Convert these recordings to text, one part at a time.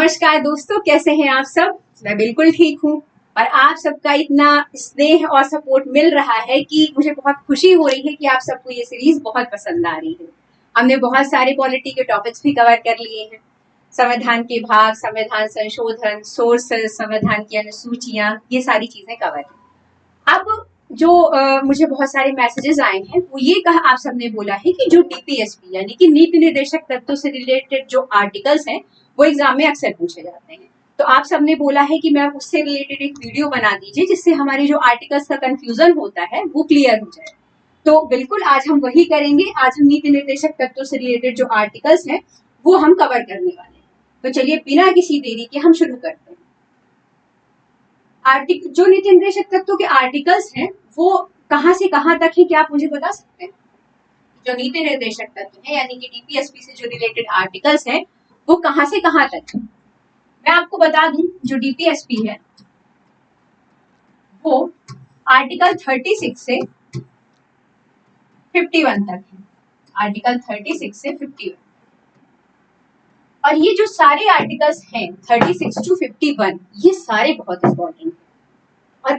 नमस्कार दोस्तों, कैसे हैं आप सब। मैं बिल्कुल ठीक हूँ और आप सबका इतना स्नेह और सपोर्ट मिल रहा है कि मुझे बहुत खुशी हो रही है कि आप सबको ये सीरीज बहुत पसंद आ रही है। हमने बहुत सारे पॉलिटी के टॉपिक्स भी कवर कर लिए हैं, संविधान के भाग, संविधान संशोधन, सोर्सेस, संविधान की अनुसूचियां, ये सारी चीजें कवर हैं। अब जो मुझे बहुत सारे मैसेजेस आए हैं वो ये कहा, आप सबने बोला है कि जो डीपीएसपी यानी कि नीति निर्देशक तत्वों से रिलेटेड जो आर्टिकल्स हैं वो एग्जाम में अक्सर पूछे जाते हैं। तो आप सबने बोला है कि मैम उससे रिलेटेड एक वीडियो बना दीजिए जिससे हमारी जो आर्टिकल्स का कंफ्यूजन होता है वो क्लियर हो जाए। तो बिल्कुल आज हम वही करेंगे। आज हम नीति निर्देशक तत्वों से रिलेटेड जो आर्टिकल्स हैं वो हम कवर करने वाले हैं। तो चलिए बिना किसी देरी के हम शुरू करते हैं। जो नीति निर्देशक तत्वों के आर्टिकल्स हैं वो कहां से कहां तक है, क्या आप मुझे बता सकते हैं? जो नीति निर्देशक तत्व है यानी कि डीपीएसपी से जो रिलेटेड आर्टिकल्स हैं वो कहां से कहां तक है। मैं आपको बता दूं, जो डीपीएसपी है वो आर्टिकल 36 से 51 तक है। आर्टिकल 36 से 51 और ये जो सारे आर्टिकल्स हैं 36 टू 51 ये सारे बहुत इंपॉर्टेंट हैं और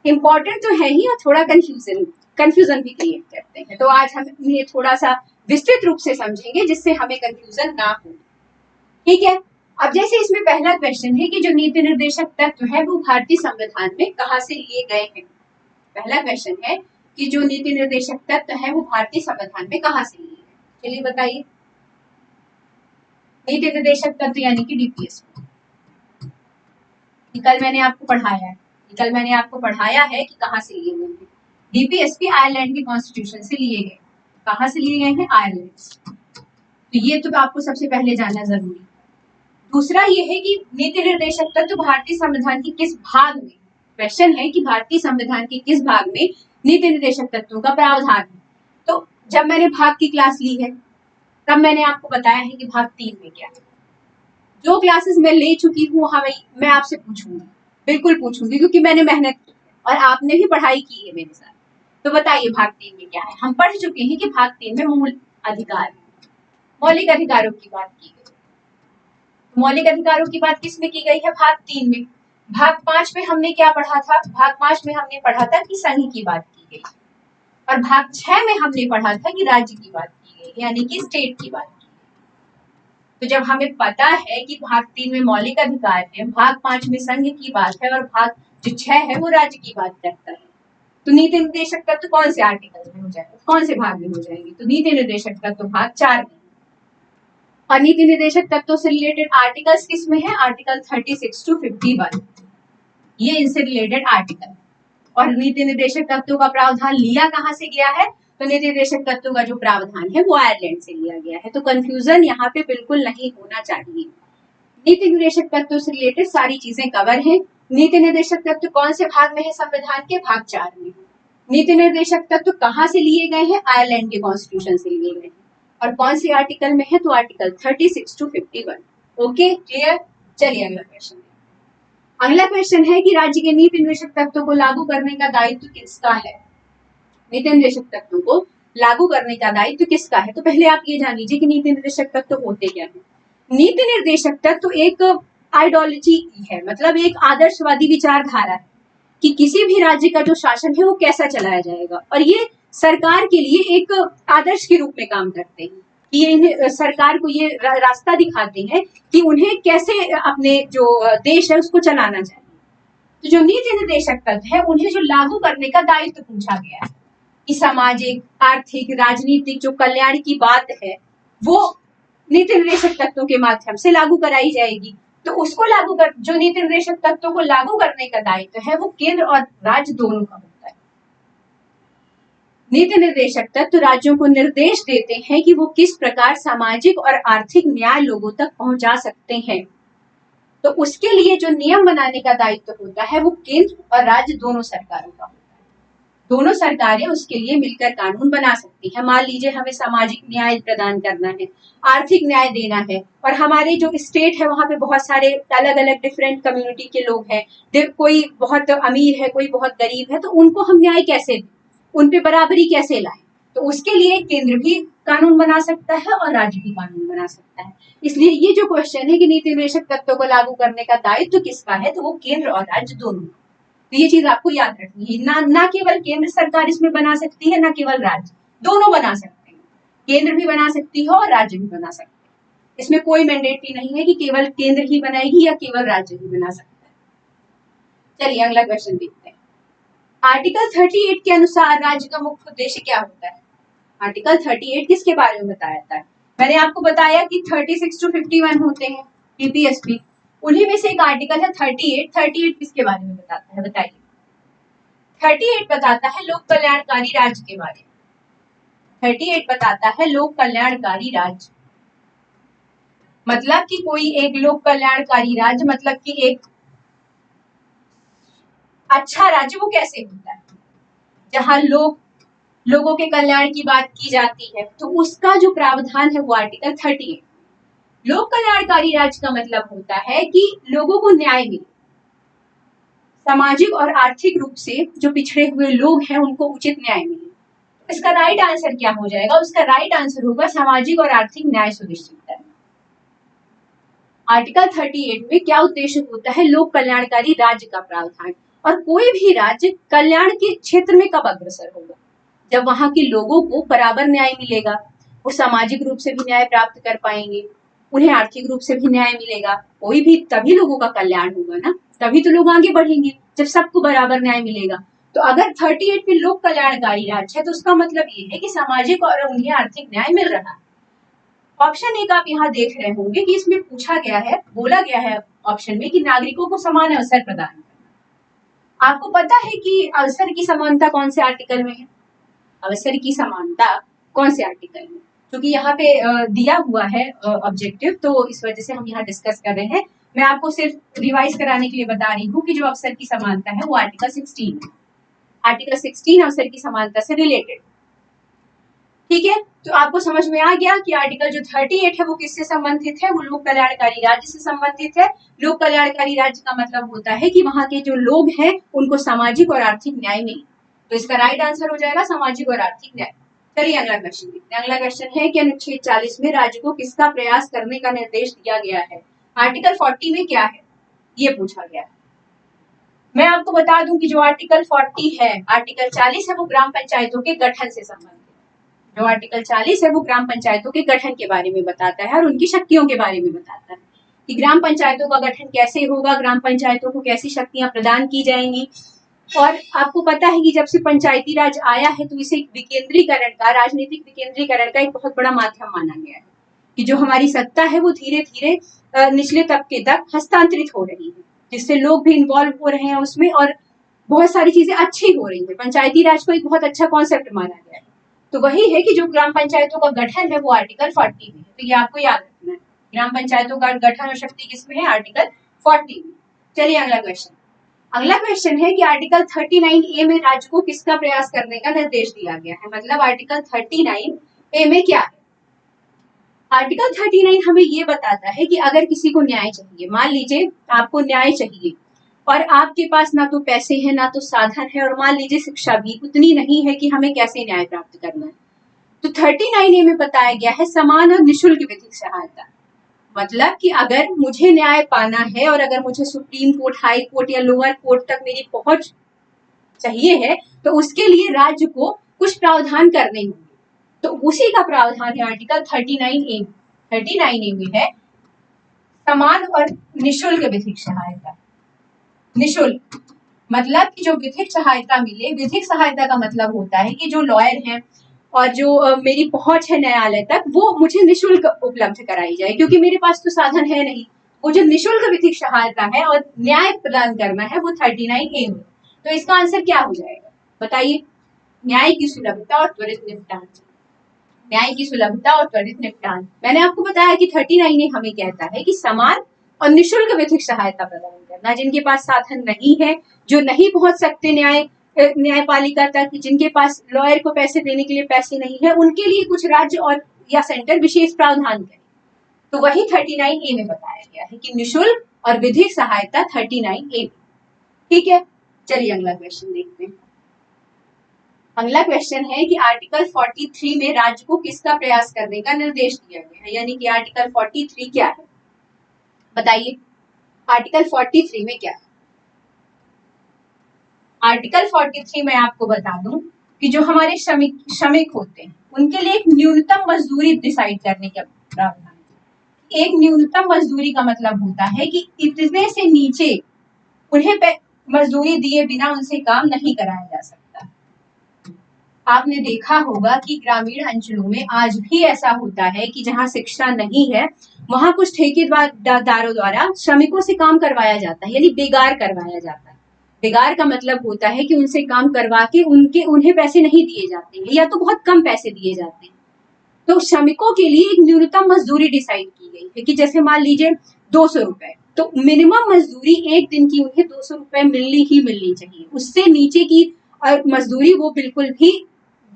इम्पोर्टेंट तो है ही और थोड़ा कंफ्यूजन भी क्रिएट करते हैं। तो आज हम ये थोड़ा सा विस्तृत रूप से समझेंगे जिससे हमें कंफ्यूजन ना हो। ठीक है, अब जैसे इसमें पहला क्वेश्चन है कि जो नीति निर्देशक तत्व है वो भारतीय संविधान में कहां से लिए गए हैं। पहला क्वेश्चन है कि जो नीति निर्देशक तत्व है वो भारतीय संविधान में कहां से लिए गए। चलिए बताइए। नीति निर्देशक तत्व यानी कि डीपीएसपी कल मैंने आपको पढ़ाया है कि कहां से लिए गए हैं। डीपीएसपी आयरलैंड के कॉन्स्टिट्यूशन से लिए गए। कहां से लिए गए हैं? आयरलैंड से। तो ये तो आपको सबसे पहले जानना जरूरी है। दूसरा ये है कि नीति निर्देशक तत्व भारतीय संविधान के किस भाग में, क्वेश्चन है कि भारतीय संविधान के किस भाग में नीति निर्देशक तत्वों का प्रावधान है। तो जब मैंने भाग की क्लास ली है तब मैंने आपको बताया है कि भाग 3 में क्या है। जो क्लासेस मैं ले चुकी हूँ मैं आपसे पूछूंगी, बिल्कुल पूछूंगी, क्योंकि मैंने मेहनत की और आपने भी पढ़ाई की है मेरे साथ। तो बताइए भाग 3 में क्या है। हम पढ़ चुके हैं कि भाग 3 में मूल अधिकार, मौलिक अधिकारों की बात की गई। मौलिक अधिकारों की बात किसमें की गई है? भाग 3 में। भाग 5 में हमने क्या पढ़ा था? भाग 5 में हमने पढ़ा था कि संघ की बात की गई और भाग 6 में हमने पढ़ा था कि राज्य की बात की गई यानी कि स्टेट की बात की गई। तो जब हमें पता है कि भाग 3 में मौलिक अधिकार है, भाग 5 में संघ की बात है और भाग जो 6 है वो राज्य की बात करता है, तो नीति निर्देशक तत्व कौन से आर्टिकल में हो जाएगा, कौन से भाग में हो जाएंगे? तो नीति निर्देशक तत्व भाग 4 में। और नीति निर्देशक तत्वों से रिलेटेड आर्टिकल्स किस में है? आर्टिकल 36 टू 51 ये इनसे रिलेटेड आर्टिकल। और नीति निर्देशक तत्वों का प्रावधान लिया कहां से गया है? तो नीति निर्देशक तत्वों का जो प्रावधान है वो आयरलैंड से लिया गया है। तो कंफ्यूजन यहाँ पे बिल्कुल नहीं होना चाहिए। नीति निर्देशक तत्वों से रिलेटेड सारी चीजें कवर है। नीति निर्देशक तत्व कौन से भाग में है संविधान के? भाग 4 में। नीति निर्देशक तत्व कहां से लिए गए हैं? आयरलैंड के कॉन्स्टिट्यूशन से लिए गए हैं। और कौन सी आर्टिकल में है? तो आर्टिकल 36 टू 51। Okay, clear. चलिए अगला क्वेश्चन। अगला क्वेश्चन है कि राज्य के नीति निर्देशक तत्वों को लागू करने का दायित्व किसका है? नीति निर्देशक तत्वों को लागू करने का दायित्व किसका है? तो पहले आप ये जान लीजिए कि नीति निर्देशक तत्व होते क्या है। नीति निर्देशक तत्व एक आइडियोलॉजी है, मतलब एक आदर्शवादी विचारधारा है कि किसी भी राज्य का जो शासन है वो कैसा चलाया जाएगा और ये सरकार के लिए एक आदर्श के रूप में काम करते हैं कि ये सरकार को ये रास्ता दिखाते हैं कि उन्हें कैसे अपने जो देश है उसको चलाना चाहिए। तो जो नीति निर्देशक तत्व है उन्हें जो लागू करने का दायित्व पूछा गया है कि सामाजिक, आर्थिक, राजनीतिक जो कल्याण की बात है वो नीति निर्देशक तत्वों के माध्यम से लागू कराई जाएगी। तो उसको जो नीति निर्देशक तत्वों को लागू करने का दायित्व है वो केंद्र और राज्य दोनों का होता है। नीति निर्देशक तत्व राज्यों को निर्देश देते हैं कि वो किस प्रकार सामाजिक और आर्थिक न्याय लोगों तक पहुंचा सकते हैं। तो उसके लिए जो नियम बनाने का दायित्व होता है वो केंद्र और राज्य दोनों सरकारों का होता है। दोनों सरकारें उसके लिए मिलकर कानून बना सकती हैं। मान लीजिए हमें सामाजिक न्याय प्रदान करना है, आर्थिक न्याय देना है और हमारे जो स्टेट है वहां पे बहुत सारे अलग अलग डिफरेंट कम्युनिटी के लोग हैं, कोई बहुत अमीर है, कोई बहुत गरीब है, तो उनको हम न्याय कैसे दें, उन पे बराबरी कैसे लाएं। तो उसके लिए केंद्र भी कानून बना सकता है और राज्य भी कानून बना सकता है। इसलिए ये जो क्वेश्चन है कि नीति निर्देशक तत्वों को लागू करने का दायित्व किसका है, तो वो केंद्र और राज्य दोनों। तो ये चीज आपको याद रखनी है, ना केवल केंद्र सरकार इसमें बना सकती है, ना केवल राज्य, दोनों बना सकते हैं। केंद्र भी बना सकती है और राज्य भी बना सकते हैं। इसमें कोई मैंडेटरी नहीं है कि केवल केंद्र ही बनाएगी या केवल राज्य ही बना सकता है। चलिए अगला क्वेश्चन देखते हैं। आर्टिकल 38 के अनुसार राज्य का मुख्य उद्देश्य क्या होता है? आर्टिकल 38 किसके बारे में बताया था? मैंने आपको बताया कि 36 to 51 होते हैं टीपीएसपी, उन्हीं में से एक आर्टिकल है 38। 38 किसके बारे में बताता है, बताइए? 38 बताता है लोक कल्याणकारी राज्य के बारे में। 38 बताता है लोक कल्याणकारी राज्य, मतलब कि कोई एक लोक कल्याणकारी राज्य, मतलब कि एक अच्छा राज्य वो कैसे होता है? जहां लोगों के कल्याण की बात की जाती है, तो उसका जो प्रावधान है वो आर्टिकल 38। लोक कल्याणकारी राज्य का मतलब होता है कि लोगों को न्याय मिले, सामाजिक और आर्थिक रूप से जो पिछड़े हुए लोग हैं उनको उचित न्याय मिले। इसका राइट आंसर क्या हो जाएगा? उसका राइट आंसर होगा सामाजिक और आर्थिक न्याय सुनिश्चित करना। आर्टिकल 38 में क्या उद्देश्य होता है? लोक कल्याणकारी राज्य का प्रावधान। और कोई भी राज्य कल्याण के क्षेत्र में कब अग्रसर होगा? जब वहां के लोगों को बराबर न्याय मिलेगा, वो सामाजिक रूप से भी न्याय प्राप्त कर पाएंगे, उन्हें आर्थिक रूप से भी न्याय मिलेगा, कोई भी तभी लोगों का कल्याण होगा ना, तभी तो लोग आगे बढ़ेंगे जब सबको बराबर न्याय मिलेगा। तो अगर 38 में लोक कल्याणकारी राज्य है तो उसका मतलब ये है कि सामाजिक और उन्हें आर्थिक न्याय मिल रहा है। ऑप्शन एक आप यहाँ देख रहे होंगे कि इसमें पूछा गया है, बोला गया है ऑप्शन में कि नागरिकों को समान अवसर प्रदान करना। आपको पता है कि अवसर की समानता कौन से आर्टिकल में है? अवसर की समानता कौन से आर्टिकल में? क्योंकि यहाँ पे दिया हुआ है ऑब्जेक्टिव, तो इस वजह से हम यहाँ डिस्कस कर रहे हैं। मैं आपको सिर्फ रिवाइज कराने के लिए बता रही हूँ कि जो अवसर की समानता है वो आर्टिकल 16 है। आर्टिकल 16 अवसर की समानता से रिलेटेड। ठीक है, तो आपको समझ में आ गया कि आर्टिकल जो 38 है वो किससे संबंधित है? वो लोक कल्याणकारी राज्य से संबंधित है। लोक कल्याणकारी राज्य का मतलब होता है कि वहां के जो लोग हैं उनको सामाजिक और आर्थिक न्याय मिले। तो इसका राइट आंसर हो जाएगा सामाजिक और आर्थिक न्याय। चलिए अगला क्वेश्चन देखते हैं। अगला क्वेश्चन है कि अनुच्छेद 40 में राज्य को किसका प्रयास करने का निर्देश दिया गया है? आर्टिकल 40 में क्या है ये पूछा गया है। मैं आपको बता दूं कि जो आर्टिकल 40 है, आर्टिकल 40 है वो ग्राम पंचायतों के गठन से संबंधित। जो आर्टिकल 40 है वो ग्राम पंचायतों के गठन के बारे में बताता है और उनकी शक्तियों के बारे में बताता है कि ग्राम पंचायतों का गठन कैसे होगा, ग्राम पंचायतों को कैसी शक्तियां प्रदान की जाएंगी। और आपको पता है कि जब से पंचायती राज आया है तो इसे विकेंद्रीकरण का, राजनीतिक विकेंद्रीकरण का एक बहुत बड़ा माध्यम माना गया है कि जो हमारी सत्ता है वो धीरे धीरे निचले तबके तक हस्तांतरित हो रही है, जिससे लोग भी इन्वॉल्व हो रहे हैं उसमें और बहुत सारी चीजें अच्छी हो रही है। पंचायती राज को एक बहुत अच्छा कॉन्सेप्ट माना गया है। तो वही है कि जो ग्राम पंचायतों का गठन है वो आर्टिकल 40 में है। तो ये आपको याद रखना है, ग्राम पंचायतों का गठन और शक्ति किसमें है? आर्टिकल 40 में। चलिए अगला क्वेश्चन। अगला क्वेश्चन है कि आर्टिकल 39A में राज्य को किसका प्रयास करने का निर्देश दिया गया है? मतलब आर्टिकल 39A में क्या है? आर्टिकल 39 हमें ये बताता है कि अगर किसी को न्याय चाहिए, मान लीजिए आपको न्याय चाहिए और आपके पास ना तो पैसे हैं ना तो साधन है और मान लीजिए शिक्षा भी उतनी नहीं है कि हमें कैसे न्याय प्राप्त करना है, तो 39A में बताया गया है समान और निःशुल्क विधिक सहायता। मतलब कि अगर मुझे न्याय पाना है और अगर मुझे सुप्रीम कोर्ट, हाई कोर्ट या लोअर कोर्ट तक मेरी पहुंच चाहिए है तो उसके लिए राज्य को कुछ प्रावधान करने होंगे। तो उसी का प्रावधान है आर्टिकल 39A। 39A में है समान और निःशुल्क विधिक सहायता। निःशुल्क मतलब कि जो विधिक सहायता मिले, विधिक सहायता का मतलब होता है कि जो लॉयर हैं और जो मेरी पहुंच है न्यायालय तक वो मुझे निःशुल्क उपलब्ध कराई जाए, क्योंकि मेरे पास तो साधन है नहीं। वो जो निःशुल्क विधिक सहायता है और न्याय प्रदान करना है वो 39A में। तो इसका आंसर क्या हो जाएगा बताइए? न्याय की सुलभता और त्वरित निपटान। न्याय की सुलभता और त्वरित निपटान। मैंने आपको बताया कि 39A हमें कहता है कि समान और निःशुल्क विधिक सहायता प्रदान करना। जिनके पास साधन नहीं है, जो नहीं पहुंच सकते न्यायपालिका तक, जिनके पास लॉयर को पैसे देने के लिए पैसे नहीं है, उनके लिए कुछ राज्य और या सेंटर विशेष प्रावधान करे। तो वही 39A में बताया गया है कि निःशुल्क और विधिक सहायता 39A। ठीक है, चलिए अगला क्वेश्चन देखते हैं। अगला क्वेश्चन है कि आर्टिकल 43 में राज्य को किसका प्रयास करने का निर्देश दिया गया है, यानी कि आर्टिकल 43 क्या है, बताइए आर्टिकल 43 में क्या है। आर्टिकल 43 में आपको बता दूं कि जो हमारे श्रमिक होते हैं उनके लिए एक न्यूनतम मजदूरी डिसाइड करने का प्रावधान है। एक न्यूनतम मजदूरी का मतलब होता है कि इतने से नीचे उन्हें मजदूरी दिए बिना उनसे काम नहीं कराया जा सकता। आपने देखा होगा कि ग्रामीण अंचलों में आज भी ऐसा होता है कि जहां शिक्षा नहीं है वहां कुछ ठेकेदारों द्वारा श्रमिकों से काम करवाया जाता है, यानी बेगार करवाया जाता है। बेगार का मतलब होता है कि उनसे काम करवा के उन्हें पैसे नहीं दिए जाते हैं या तो बहुत कम पैसे दिए जाते हैं। तो श्रमिकों के लिए एक न्यूनतम मजदूरी डिसाइड की गई है कि जैसे मान लीजिए 200 रुपए, तो मिनिमम मजदूरी एक दिन की उन्हें 200 रुपए मिलनी चाहिए। उससे नीचे की मजदूरी वो बिल्कुल भी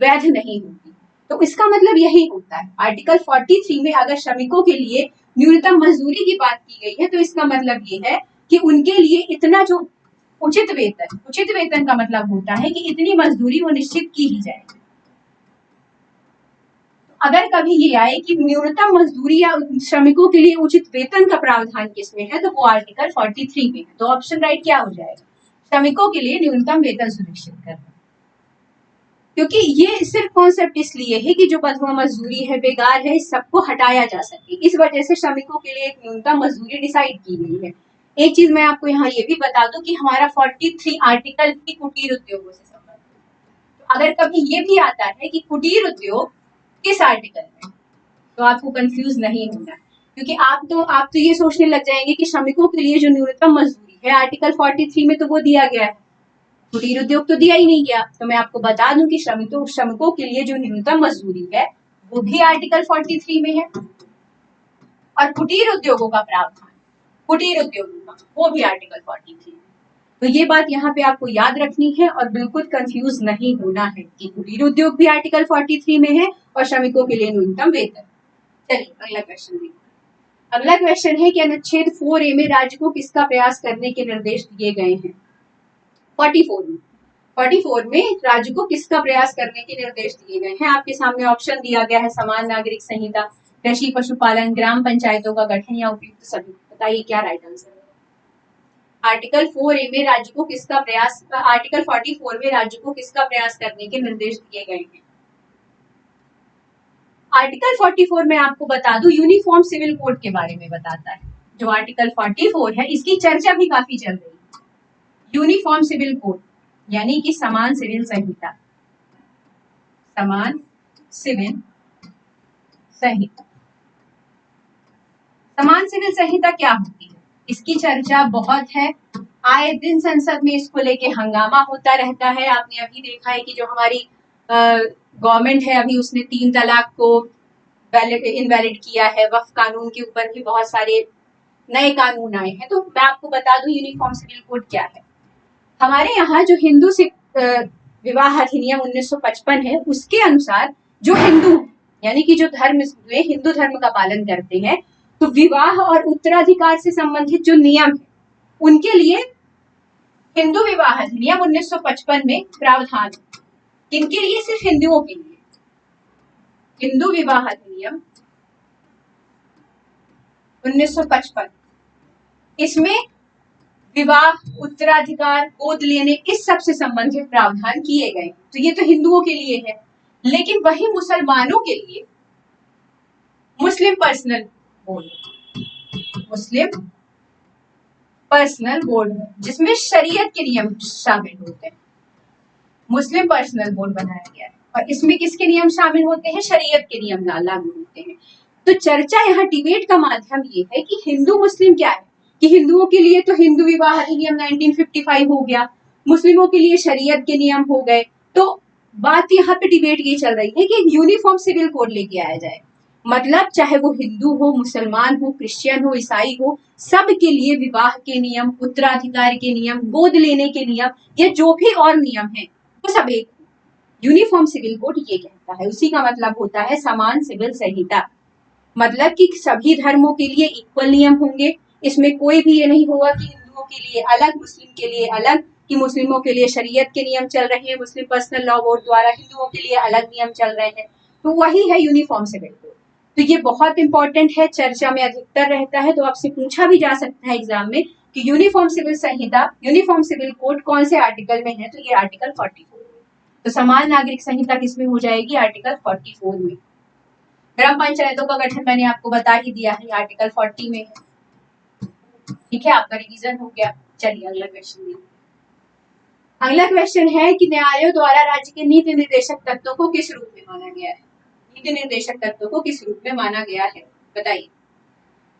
वैध नहीं होगी। तो इसका मतलब यही होता है, आर्टिकल 43 में अगर श्रमिकों के लिए न्यूनतम मजदूरी की बात की गई है तो इसका मतलब ये है कि उनके लिए इतना जो उचित वेतन का मतलब होता है कि इतनी मजदूरी वो निश्चित की ही जाएगी। अगर कभी ये आए कि न्यूनतम मजदूरी या श्रमिकों के लिए उचित वेतन का प्रावधान किसमें है तो वो आर्टिकल 43 में है। तो ऑप्शन राइट क्या हो जाएगा, श्रमिकों के लिए न्यूनतम वेतन सुनिश्चित करना। क्योंकि ये सिर्फ कॉन्सेप्ट इसलिए है कि जो बंधुआ मजदूरी है, बेगार है, इस सबको हटाया जा सके, इस वजह से श्रमिकों के लिए एक न्यूनतम मजदूरी डिसाइड की गई है। एक चीज मैं आपको यहाँ ये भी बता दूं कि हमारा 43 आर्टिकल भी कुटीर उद्योगों से संबंधित। तो अगर कभी ये भी आता है कि कुटीर उद्योग किस आर्टिकल में, तो आपको कंफ्यूज नहीं होना, क्योंकि आप तो ये सोचने लग जाएंगे कि श्रमिकों के लिए जो न्यूनतम मजदूरी है आर्टिकल 43 में तो वो दिया गया है, कुटीर उद्योग तो दिया ही नहीं गया। तो मैं आपको बता दूं कि श्रमिकों के लिए जो न्यूनतम मजदूरी है वो भी आर्टिकल 43 में है, और कुटीर उद्योगों का प्रावधान, कुटीर उद्योगों का, वो भी आर्टिकल 43 में। तो ये बात यहाँ पे आपको याद रखनी है और बिल्कुल कंफ्यूज नहीं होना है कि कुटीर उद्योग भी आर्टिकल 43 में है और श्रमिकों के लिए न्यूनतम वेतन। चलिए अगला क्वेश्चन देखिए। अगला क्वेश्चन है कि अनुच्छेद 4A में राज्य को किसका प्रयास करने के निर्देश दिए गए हैं। 44 में राज्य को किसका प्रयास करने के निर्देश दिए गए हैं। आपके सामने ऑप्शन दिया गया है, समान नागरिक संहिता, कृषि पशुपालन, ग्राम पंचायतों का गठन या उपयुक्त सभी। बताइए क्या राइट आंसर है। आर्टिकल 4A में राज्य को किसका प्रयास, आर्टिकल 44 में राज्य को किसका प्रयास करने के निर्देश दिए गए हैं। आर्टिकल 44 में आपको बता दूं यूनिफॉर्म सिविल कोड के बारे में बताता है। जो आर्टिकल 44 है इसकी चर्चा भी काफी चल रही है। यूनिफॉर्म सिविल कोड यानी कि समान सिविल संहिता, समान सिविल संहिता। समान सिविल संहिता क्या होती है, इसकी चर्चा बहुत है, आए दिन संसद में इसको लेके हंगामा होता रहता है। आपने अभी देखा है कि जो हमारी गवर्नमेंट है अभी उसने 3 तलाक को इनवैलिड किया है, वक्फ कानून के ऊपर भी बहुत सारे नए कानून आए हैं। तो मैं आपको बता दूं यूनिफॉर्म सिविल कोड क्या है। हमारे यहाँ जो हिंदू विवाह अधिनियम 1955 है उसके अनुसार जो हिंदू यानी कि जो धर्म हिंदू धर्म का पालन करते हैं तो विवाह और उत्तराधिकार से संबंधित जो नियम है उनके लिए हिंदू विवाह अधिनियम 1955 में प्रावधान, किनके लिए, सिर्फ हिंदुओं के लिए। हिंदू विवाह अधिनियम 1955, इसमें विवाह, उत्तराधिकार, गोद लेने, इस सब से संबंधित प्रावधान किए गए। तो ये तो हिंदुओं के लिए है, लेकिन वही मुसलमानों के लिए मुस्लिम पर्सनल बोर्ड है जिसमें शरीयत के नियम शामिल होते हैं। मुस्लिम पर्सनल बोर्ड बनाया गया है और इसमें किसके नियम शामिल होते हैं, शरीयत के नियम लागू होते हैं। तो चर्चा यहाँ डिबेट का माध्यम ये है कि हिंदू मुस्लिम क्या है, कि हिंदुओं के लिए तो हिंदू विवाह अधिनियम 1955 हो गया, मुस्लिमों के लिए शरीयत के नियम हो गए। तो बात यहाँ पे डिबेट ये चल रही है कि यूनिफॉर्म सिविल कोड लेके आया जाए, मतलब चाहे वो हिंदू हो, मुसलमान हो, क्रिश्चियन हो, ईसाई हो, सब के लिए विवाह के नियम, उत्तराधिकार के नियम, गोद लेने के नियम या जो भी और नियम है वो सब एक। यूनिफॉर्म सिविल कोड ये कहता है, उसी का मतलब होता है समान सिविल संहिता, मतलब कि सभी धर्मों के लिए इक्वल नियम होंगे। इसमें कोई भी ये नहीं होगा कि हिंदुओं के लिए अलग, मुस्लिम के लिए अलग, कि मुस्लिमों के लिए शरीयत के नियम चल रहे हैं मुस्लिम पर्सनल लॉ बोर्ड द्वारा, हिंदुओं के लिए अलग नियम चल रहे हैं, तो वही है यूनिफॉर्म सिविल कोड। तो ये बहुत इंपॉर्टेंट है, चर्चा में अधिकतर रहता है, तो आपसे पूछा भी जा सकता है एग्जाम में कि यूनिफॉर्म सिविल संहिता, यूनिफॉर्म सिविल कोड कौन से आर्टिकल में है, तो ये आर्टिकल 44। तो समान नागरिक संहिता किसमें हो जाएगी, आर्टिकल 44 में। ग्राम पंचायतों का गठन मैंने आपको बता ही दिया है, आर्टिकल 40 में है। ठीक है, आपका रिवीजन हो गया। चलिए अगला क्वेश्चन देखिए। अगला क्वेश्चन है कि न्यायालयों द्वारा राज्य के नीति निर्देशक तत्वों को किस रूप में माना गया है, नीति निर्देशक तत्वों को किस रूप में माना गया है, बताइए।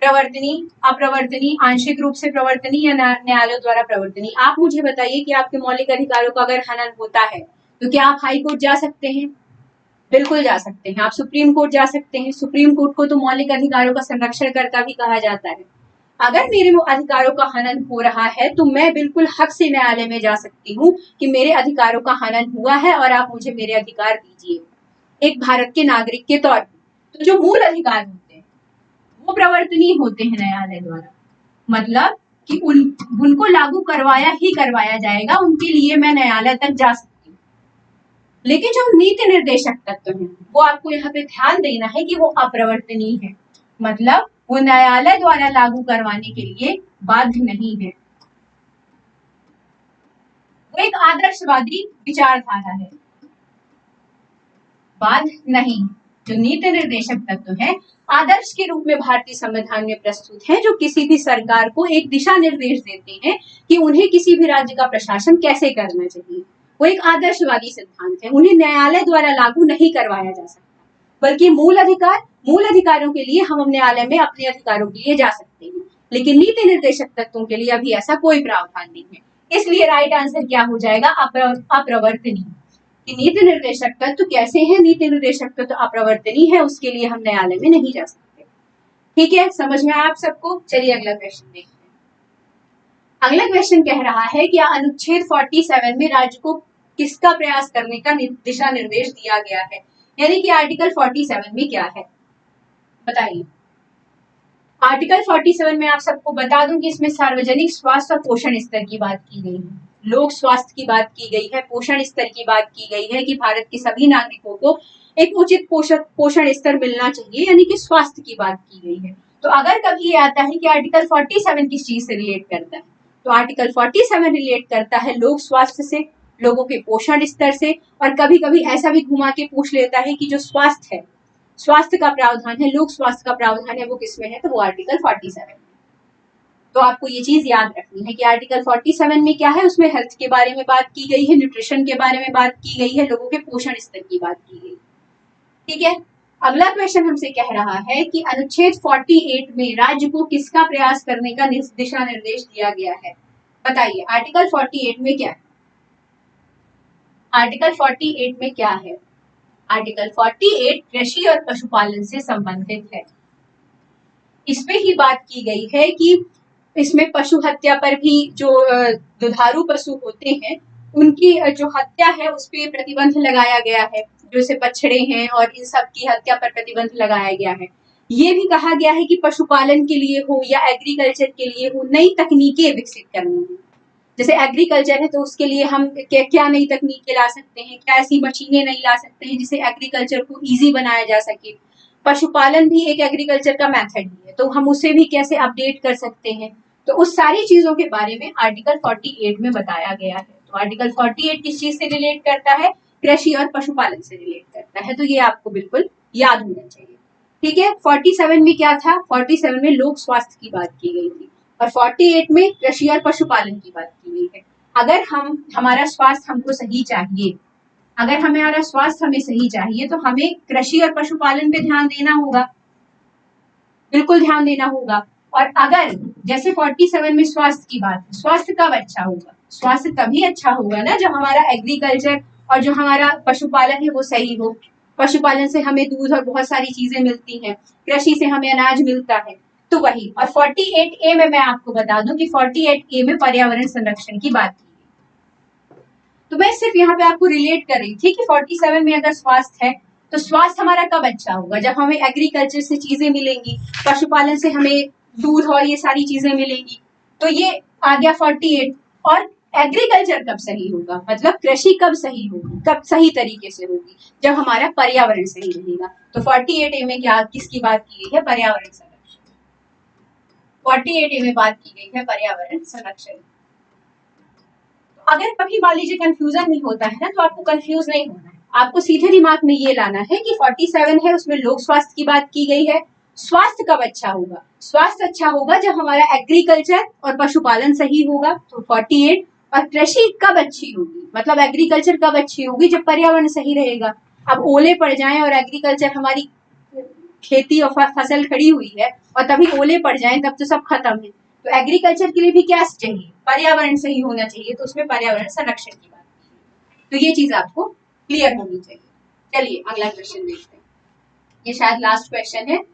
प्रवर्तनी, अप्रवर्तनी, आंशिक रूप से प्रवर्तनी या न्यायालयों द्वारा प्रवर्तनी। आप मुझे बताइए कि आपके मौलिक अधिकारों का अगर हनन होता है तो क्या आप हाई कोर्ट जा सकते हैं? बिल्कुल जा सकते हैं। आप सुप्रीम कोर्ट जा सकते हैं। सुप्रीम कोर्ट को तो मौलिक अधिकारों का संरक्षण करता भी कहा जाता है। अगर मेरे अधिकारों का हनन हो रहा है तो मैं बिल्कुल हक से न्यायालय में जा सकती हूँ कि मेरे अधिकारों का हनन हुआ है और आप मुझे मेरे अधिकार दीजिए, एक भारत के नागरिक के तौर पर। तो जो मूल अधिकार होते हैं वो प्रवर्तनीय होते हैं न्यायालय द्वारा, मतलब कि उनको लागू करवाया ही करवाया जाएगा, उनके लिए मैं न्यायालय तक जा सकती हूँ। लेकिन जो नीति निर्देशक तत्व हैं वो आपको यहाँ पे ध्यान देना है कि वो अप्रवर्तनीय है, मतलब वो न्यायालय द्वारा लागू करवाने के लिए बाध्य नहीं है। वो एक आदर्शवादी विचारधारा है, बाध्य नहीं। जो नीति निर्देशक तत्व है आदर्श के रूप में भारतीय संविधान में प्रस्तुत है, जो किसी भी सरकार को एक दिशा निर्देश देते हैं कि उन्हें किसी भी राज्य का प्रशासन कैसे करना चाहिए। वो एक आदर्शवादी सिद्धांत है, उन्हें न्यायालय द्वारा लागू नहीं करवाया जा सकता, बल्कि मूल अधिकारों के लिए हम न्यायालय में अपने अधिकारों के लिए जा सकते हैं, लेकिन नीति निर्देशक तत्वों के लिए अभी ऐसा कोई प्रावधान नहीं है। इसलिए राइट आंसर क्या हो जाएगा, अप्रवर्तनीय। नीति निर्देशक तत्व कैसे है, नीति निर्देशक तत्व अप्रवर्तनीय है, उसके लिए हम न्यायालय में नहीं जा सकते। ठीक है, समझ में आया आप सबको। चलिए अगला क्वेश्चन देखते हैं। अगला क्वेश्चन कह रहा है कि अनुच्छेद 47 में राज्य को किसका प्रयास करने का दिशा निर्देश दिया गया है, यानी कि आर्टिकल 47 में क्या है, बताइए। आर्टिकल 47 में आप सबको बता दूं कि इसमें सार्वजनिक स्वास्थ्य और पोषण स्तर की बात की गई है, लोक स्वास्थ्य की बात की गई है, पोषण स्तर की बात की गई है कि भारत के सभी नागरिकों को एक उचित पोषण स्तर मिलना चाहिए, यानी कि स्वास्थ्य की बात की गई है। तो अगर कभी ये आता है कि आर्टिकल 47 किस चीज से रिलेट करता है, तो आर्टिकल 47 रिलेट करता है लोक स्वास्थ्य से, लोगों के पोषण स्तर से, और कभी कभी ऐसा भी घुमा के पूछ लेता है कि जो स्वास्थ्य है, स्वास्थ्य का प्रावधान है, लोक स्वास्थ्य का प्रावधान है, वो किसमें है, तो वो आर्टिकल 47 में। तो आपको ये चीज याद रखनी है कि आर्टिकल 47 में क्या है, उसमें हेल्थ के बारे में बात की गई है, न्यूट्रिशन के बारे में बात की गई है, लोगों के पोषण स्तर की बात की गई। ठीक है, अगला क्वेश्चन हमसे कह रहा है कि अनुच्छेद 48 में राज्य को किसका प्रयास करने का दिशा निर्देश दिया गया है, बताइए। आर्टिकल 48 में क्या है, आर्टिकल 48 में क्या है, आर्टिकल 48 कृषि और पशुपालन से संबंधित है। इसमें ही बात की गई है कि इसमें पशु हत्या पर भी, जो दुधारू पशु होते हैं उनकी जो हत्या है उस पर प्रतिबंध लगाया गया है, जो से बछड़े हैं और इन सब की हत्या पर प्रतिबंध लगाया गया है। ये भी कहा गया है कि पशुपालन के लिए हो या एग्रीकल्चर के लिए हो, नई तकनीकें विकसित करनी है। जैसे एग्रीकल्चर है तो उसके लिए हम क्या नई तकनीकें ला सकते हैं, क्या ऐसी मशीनें नहीं ला सकते हैं जिससे एग्रीकल्चर को ईजी बनाया जा सके। पशुपालन भी एक एग्रीकल्चर का मेथड ही है, तो हम उसे भी कैसे अपडेट कर सकते हैं, तो उस सारी चीजों के बारे में आर्टिकल 48 में बताया गया है। तो आर्टिकल 48 किस चीज से रिलेट करता है, कृषि और पशुपालन से रिलेट करता है, तो ये आपको बिल्कुल याद होना चाहिए। ठीक है, 47 में क्या था, 47 में लोक स्वास्थ्य की बात की गई थी और 48 में कृषि और पशुपालन की बात की गई है। अगर हमारा स्वास्थ्य हमको सही चाहिए, अगर हमारा स्वास्थ्य हमें सही चाहिए तो हमें कृषि और पशुपालन पे ध्यान देना होगा, बिल्कुल ध्यान देना होगा। और अगर जैसे 47 में स्वास्थ्य की बात है, स्वास्थ्य कब अच्छा होगा, स्वास्थ्य तभी अच्छा होगा ना जब हमारा एग्रीकल्चर और जो हमारा पशुपालन है वो सही हो। पशुपालन से हमें दूध और बहुत सारी चीजें मिलती हैं, कृषि से हमें अनाज मिलता है, तो वही। और 48A में मैं आपको बता दूं कि 48A में पर्यावरण संरक्षण की बात की, तो मैं सिर्फ यहाँ पे आपको रिलेट कर रही थी कि 47 में अगर स्वास्थ्य है तो स्वास्थ्य हमारा कब अच्छा होगा, जब हमें एग्रीकल्चर से चीजें मिलेंगी, पशुपालन से हमें दूध और ये सारी चीजें मिलेंगी। तो ये आ गया 48। और एग्रीकल्चर कब सही होगा, मतलब कृषि कब सही होगी, कब सही तरीके से होगी, जब हमारा पर्यावरण सही रहेगा। तो 48A में क्या किसकी बात की गई है, पर्यावरण संरक्षण। 48A में बात की गई है पर्यावरण संरक्षण। अगर कभी मान लीजिए कंफ्यूजन नहीं होता है ना, तो आपको कंफ्यूज नहीं होना है, आपको सीधे दिमाग में ये लाना है कि 47 है, उसमें लोक स्वास्थ्य की बात की गई है। स्वास्थ्य कब अच्छा होगा, स्वास्थ्य अच्छा होगा जब हमारा एग्रीकल्चर और पशुपालन सही होगा, तो 48। और कृषि कब अच्छी होगी, मतलब एग्रीकल्चर कब अच्छी होगी, जब पर्यावरण सही रहेगा। अब ओले पड़ जाएं और एग्रीकल्चर हमारी खेती और फसल खड़ी हुई है और तभी ओले पड़ जाएं, तब तो सब खत्म है। तो एग्रीकल्चर के लिए भी क्या चाहिए, पर्यावरण सही होना चाहिए, तो उसमें पर्यावरण संरक्षण की बात की। तो ये चीज आपको क्लियर होनी चाहिए। चलिए अगला क्वेश्चन देखते हैं, ये शायद लास्ट क्वेश्चन है।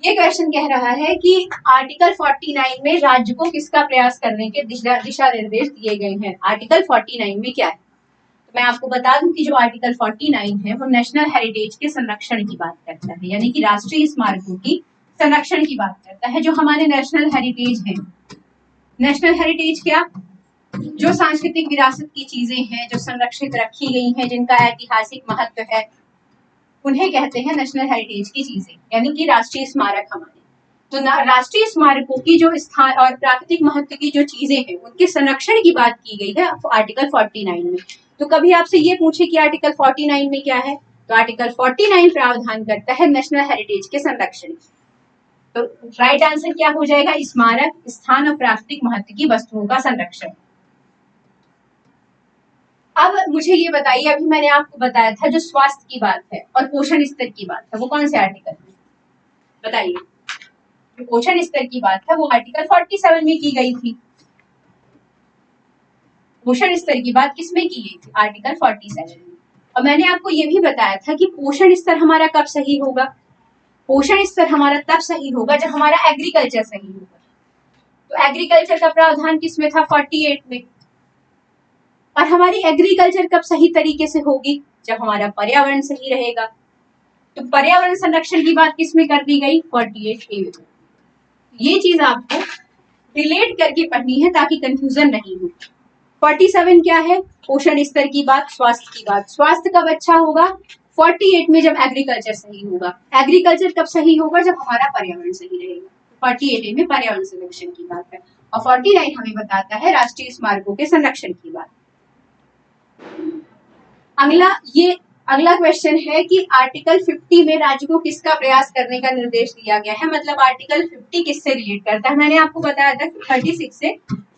ये क्वेश्चन कह रहा है कि आर्टिकल 49 में राज्य को किसका प्रयास करने के दिशा निर्देश दिए गए हैं। आर्टिकल 49 में क्या है, तो मैं आपको बता दूं कि जो आर्टिकल 49 है वो नेशनल हेरिटेज के संरक्षण की बात करता है, यानी कि राष्ट्रीय स्मारकों की संरक्षण की बात करता है। जो हमारे नेशनल हेरिटेज है, नेशनल हेरिटेज क्या, जो सांस्कृतिक विरासत की चीजें हैं जो संरक्षित रखी गई हैं, जिनका ऐतिहासिक महत्व है, उन्हें कहते हैं नेशनल हेरिटेज की चीजें, यानी कि राष्ट्रीय स्मारक हमारे। तो राष्ट्रीय स्मारकों की जो स्थान और प्राकृतिक महत्व की जो चीजें हैं उनके संरक्षण की बात की गई है आर्टिकल 49 में। तो कभी आपसे ये पूछे कि आर्टिकल 49 में क्या है, तो आर्टिकल 49 प्रावधान करता है नेशनल हेरिटेज के संरक्षण की। तो राइट आंसर क्या हो जाएगा, स्मारक, स्थान और प्राकृतिक महत्व की वस्तुओं का संरक्षण। अब मुझे ये बताइए, अभी मैंने आपको बताया था जो स्वास्थ्य की बात है और पोषण स्तर की बात है, वो कौन से आर्टिकल में, बताइए। जो पोषण स्तर की बात है वो आर्टिकल 47 में की गई थी। पोषण स्तर की बात किसमें की गई थी, आर्टिकल 47 में। और मैंने आपको ये भी बताया था कि पोषण स्तर हमारा कब सही होगा, पोषण स्तर हमारा तब सही होगा जब हमारा एग्रीकल्चर सही होगा। तो एग्रीकल्चर का प्रावधान किसमें था, 48 में। और हमारी एग्रीकल्चर कब सही तरीके से होगी, जब हमारा पर्यावरण सही रहेगा। तो पर्यावरण संरक्षण की बात किसमें कर दी गई, 48A में। ये चीज आपको रिलेट करके पढ़नी है ताकि कंफ्यूजन नहीं हो। 47 क्या है, पोषण स्तर की बात, स्वास्थ्य की बात। स्वास्थ्य कब अच्छा होगा, 48 में, जब एग्रीकल्चर सही होगा। एग्रीकल्चर कब सही होगा, जब हमारा पर्यावरण सही रहेगा। 48A में पर्यावरण संरक्षण की बात है और 49 हमें बताता है राष्ट्रीय स्मारकों के संरक्षण की बात। अगला क्वेश्चन है कि आर्टिकल 50 में राज्य को किसका प्रयास करने का निर्देश दिया गया है, मतलब आर्टिकल 50 किससे रिलेट करता है। मैंने आपको बताया था कि 36 से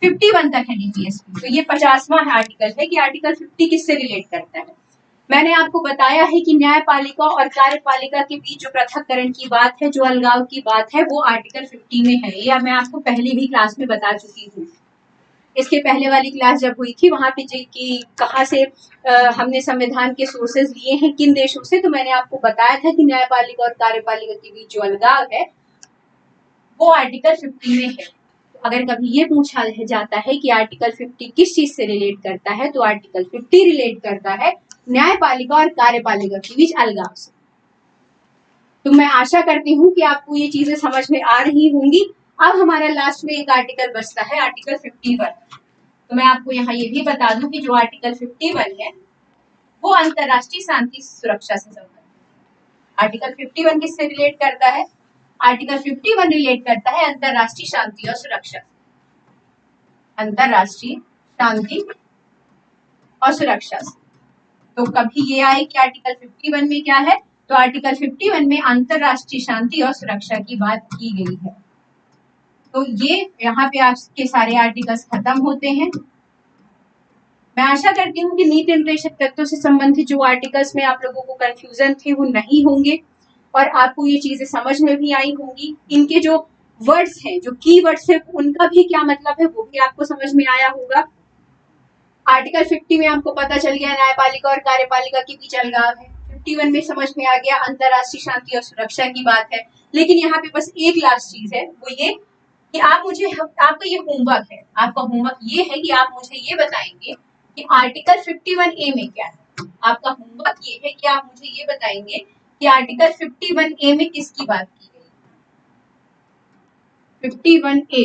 51 तक है डीपीएसपी, तो ये 50वां आर्टिकल है कि आर्टिकल 50 किससे रिलेट करता है। मैंने आपको बताया है कि न्यायपालिका और कार्यपालिका के बीच जो पृथककरण की बात है, जो अलगाव की बात है, वो आर्टिकल 50 में है। या मैं आपको पहले भी क्लास में बता चुकी हूँ, इसके पहले वाली क्लास जब हुई थी वहां पे कि कहाँ से हमने संविधान के सोर्सेज लिए हैं, किन देशों से, तो मैंने आपको बताया था कि न्यायपालिका और कार्यपालिका के बीच जो अलगाव है वो आर्टिकल 50 में है। तो अगर कभी ये पूछा जाता है कि आर्टिकल 50 किस चीज से रिलेट करता है, तो आर्टिकल 50 रिलेट करता है न्यायपालिका और कार्यपालिका के बीच अलगाव से। तो मैं आशा करती हूँ कि आपको ये चीजें समझ में आ रही होंगी। अब हमारा लास्ट में एक आर्टिकल बचता है, आर्टिकल 51। तो मैं आपको यहाँ ये भी बता दूं कि जो आर्टिकल 51 है वो अंतरराष्ट्रीय शांति सुरक्षा से संबंधित है। आर्टिकल 51 किससे रिलेट करता है, आर्टिकल 51 रिलेट करता है अंतरराष्ट्रीय शांति और सुरक्षा, अंतरराष्ट्रीय शांति और सुरक्षा से। तो कभी ये आए कि आर्टिकल 51 में क्या है, तो आर्टिकल 51 में अंतरराष्ट्रीय शांति और सुरक्षा की बात की गई है। तो ये यहाँ पे आपके सारे आर्टिकल्स खत्म होते हैं। मैं आशा करती हूँ कि नीति निर्देशक तत्वों से संबंधित जो आर्टिकल्स में आप लोगों को कंफ्यूजन थे वो नहीं होंगे और आपको ये चीजें समझ में भी आई होंगी। इनके जो वर्ड्स हैं, जो की वर्ड्स है, उनका भी क्या मतलब है वो भी आपको समझ में आया होगा। आर्टिकल 50 में आपको पता चल गया न्यायपालिका और कार्यपालिका के बीच अलगाव है। 51 में समझ में आ गया अंतरराष्ट्रीय शांति और सुरक्षा की बात है। लेकिन यहाँ पे बस एक लास्ट चीज है, वो ये कि आपका ये होमवर्क है, आपका होमवर्क ये है कि आप मुझे ये बताएंगे कि आर्टिकल 51A में क्या है। आपका होमवर्क ये है कि आप मुझे ये बताएंगे कि आर्टिकल 51A में किसकी बात की गई। 51A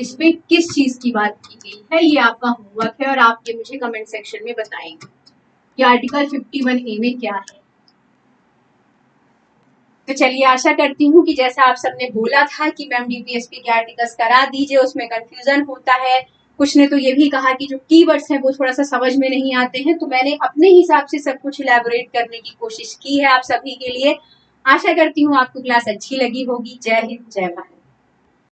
इसमें किस चीज की बात की गई है, ये आपका होमवर्क है और आप ये मुझे कमेंट सेक्शन में बताएंगे कि आर्टिकल 51A में क्या है। तो चलिए, आशा करती हूँ कि जैसा आप सबने बोला था कि मैम डीपीएसपी के आर्टिकल्स करा दीजिए, उसमें कंफ्यूजन होता है, कुछ ने तो ये भी कहा कि जो कीवर्ड्स हैं वो थोड़ा सा समझ में नहीं आते हैं, तो मैंने अपने हिसाब से सब कुछ इलैबोरेट करने की कोशिश की है आप सभी के लिए। आशा करती हूँ आपको क्लास अच्छी लगी होगी। जय हिंद, जय भारत।